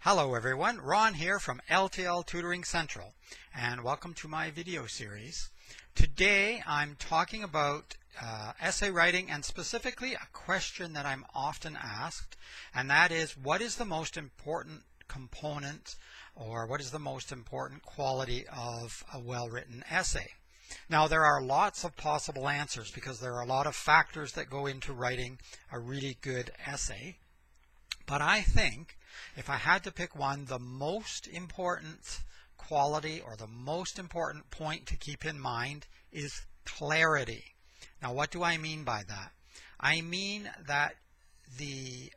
Hello everyone, Ron here from L.T.L Tutoring Central, and welcome to my video series. Today I'm talking about essay writing, and specifically a question that I'm often asked, and that is, what is the most important component, or what is the most important quality of a well-written essay? Now, there are lots of possible answers because there are a lot of factors that go into writing a really good essay. But I think if I had to pick one, the most important quality or the most important point to keep in mind is clarity. Now, what do I mean by that? I mean that the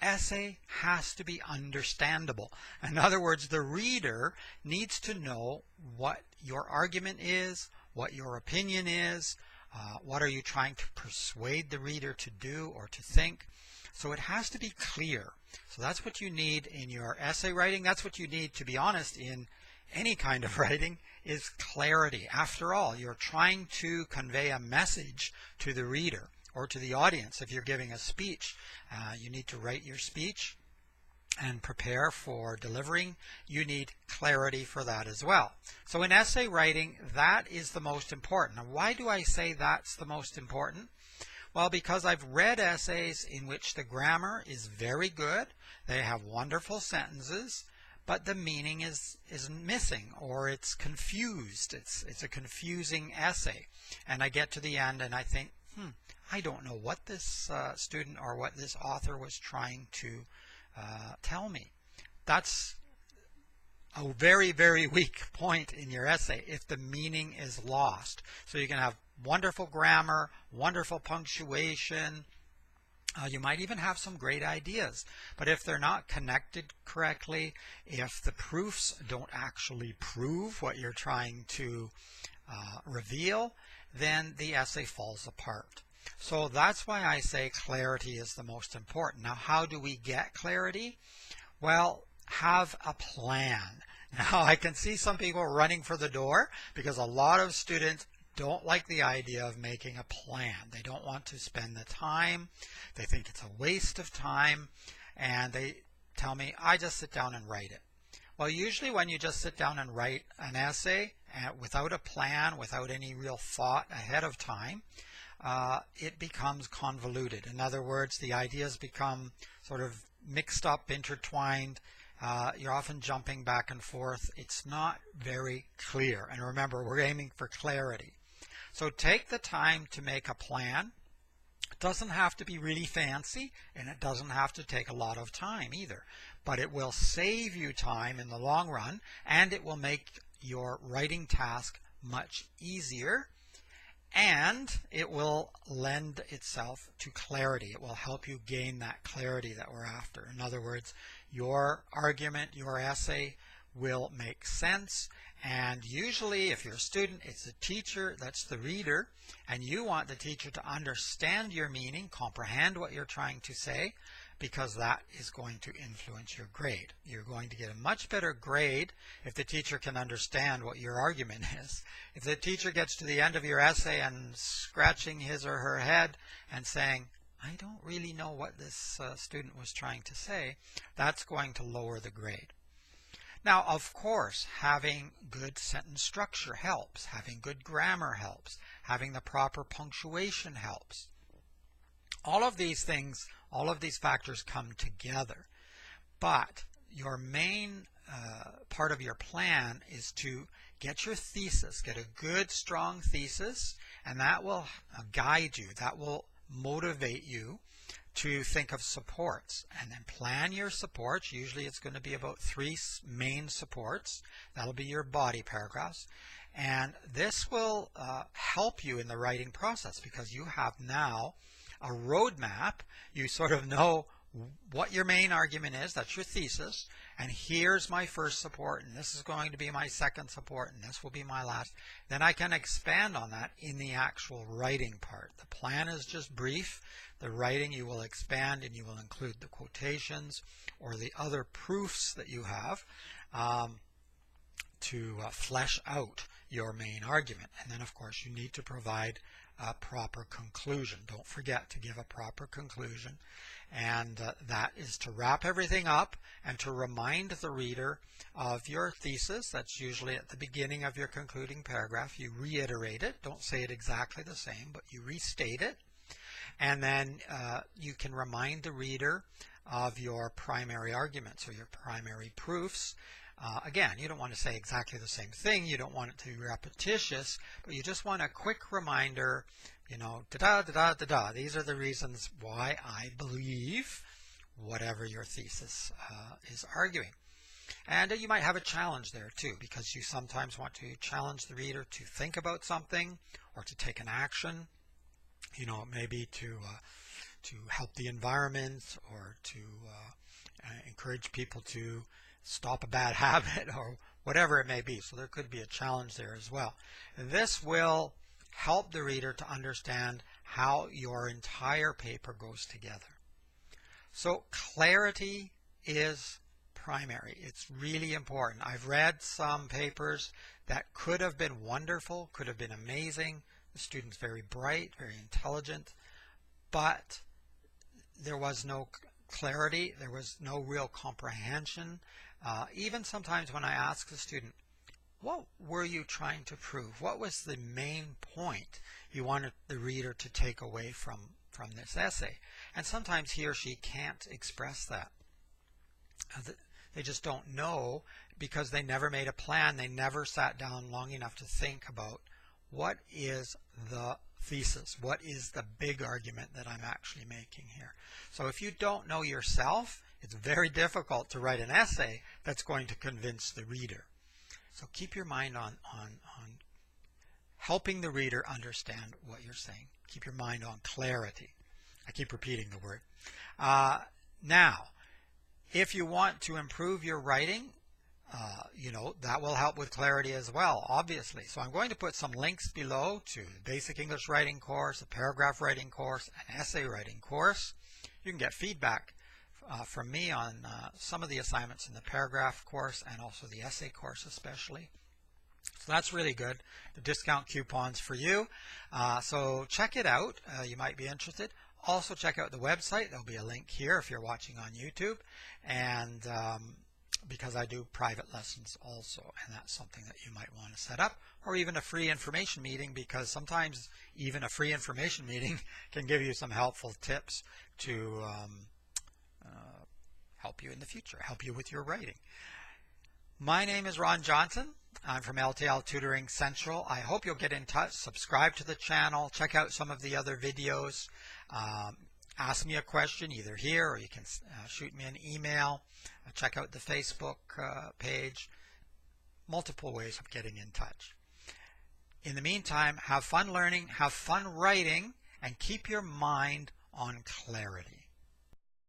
essay has to be understandable. In other words, the reader needs to know what your argument is, what your opinion is, what are you trying to persuade the reader to do or to think. So it has to be clear. So that's what you need in your essay writing. That's what you need, to be honest, in any kind of writing, is clarity. After all, you're trying to convey a message to the reader or to the audience. If you're giving a speech, you need to write your speech and prepare for delivering. You need clarity for that as well. So in essay writing, that is the most important. Now, why do I say that's the most important? Well, because I've read essays in which the grammar is very good, they have wonderful sentences, but the meaning is missing, or it's confused. It's a confusing essay. And I get to the end and I think, I don't know what this student or what this author was trying to tell me. That's a very, very weak point in your essay if the meaning is lost. So you can have wonderful grammar, wonderful punctuation. You might even have some great ideas. But if they're not connected correctly, if the proofs don't actually prove what you're trying to reveal, then the essay falls apart. So that's why I say clarity is the most important. Now, how do we get clarity? Well, have a plan. Now, I can see some people running for the door because a lot of students don't like the idea of making a plan. They don't want to spend the time. They think it's a waste of time, and they tell me, I just sit down and write it. Well, usually when you just sit down and write an essay without a plan, without any real thought ahead of time, it becomes convoluted. In other words, the ideas become sort of mixed up, intertwined. You're often jumping back and forth. It's not very clear. And remember, we're aiming for clarity. So take the time to make a plan. It doesn't have to be really fancy, and it doesn't have to take a lot of time either. But it will save you time in the long run, and it will make your writing task much easier, and it will lend itself to clarity. It will help you gain that clarity that we're after. In other words, your argument, your essay will make sense, and usually if you're a student, it's the teacher that's the reader, and you want the teacher to understand your meaning, comprehend what you're trying to say, because that is going to influence your grade. You're going to get a much better grade if the teacher can understand what your argument is. If the teacher gets to the end of your essay and scratching his or her head and saying, I don't really know what this student was trying to say, that's going to lower the grade. Now, of course, having good sentence structure helps. Having good grammar helps. Having the proper punctuation helps. All of these things, all of these factors come together. But your main part of your plan is to get your thesis, get a good, strong thesis, and that will guide you. That will motivate you to think of supports, and then plan your supports. Usually it's going to be about 3 main supports. That'll be your body paragraphs, and this will help you in the writing process because you have now a roadmap. You sort of know what your main argument is. That's your thesis, and here's my first support, and this is going to be my second support, and this will be my last. Then I can expand on that in the actual writing part. The plan is just brief. The writing, you will expand, and you will include the quotations or the other proofs that you have to flesh out your main argument. And then, of course, you need to provide a proper conclusion. Don't forget to give a proper conclusion. And that is to wrap everything up and to remind the reader of your thesis. That's usually at the beginning of your concluding paragraph. You reiterate it. Don't say it exactly the same, but you restate it. And then you can remind the reader of your primary arguments or your primary proofs. Again, you don't want to say exactly the same thing. You don't want it to be repetitious, but you just want a quick reminder, you know, da-da-da-da-da-da. These are the reasons why I believe whatever your thesis is arguing. And you might have a challenge there too, because you sometimes want to challenge the reader to think about something or to take an action. You know, maybe to help the environment or to encourage people to stop a bad habit or whatever it may be. So there could be a challenge there as well. And this will help the reader to understand how your entire paper goes together. So clarity is primary. It's really important. I've read some papers that could have been wonderful, could have been amazing. The student's very bright, very intelligent, but there was no clarity, there was no real comprehension. Even sometimes when I ask the student, what were you trying to prove? What was the main point you wanted the reader to take away from this essay? And sometimes he or she can't express that. They just don't know because they never made a plan. They never sat down long enough to think about what is the thesis? What is the big argument that I'm actually making here? So if you don't know yourself, it's very difficult to write an essay that's going to convince the reader. So keep your mind on helping the reader understand what you're saying. Keep your mind on clarity. I keep repeating the word. Now, if you want to improve your writing, you know, that will help with clarity as well, obviously. So I'm going to put some links below to the Basic English Writing course, a paragraph writing course, an essay writing course. You can get feedback from me on some of the assignments in the paragraph course and also the essay course especially. So that's really good. The discount coupons for you. So check it out. You might be interested. Also check out the website. There'll be a link here if you're watching on YouTube. And because I do private lessons also, and that's something that you might want to set up, or even a free information meeting, because sometimes even a free information meeting can give you some helpful tips to help you in the future, help you with your writing. My name is Ron Johnson. I'm from L.T.L. Tutoring Central. I hope you'll get in touch, subscribe to the channel, check out some of the other videos, ask me a question either here or you can shoot me an email, check out the Facebook page, multiple ways of getting in touch. In the meantime, have fun learning, have fun writing, and keep your mind on clarity.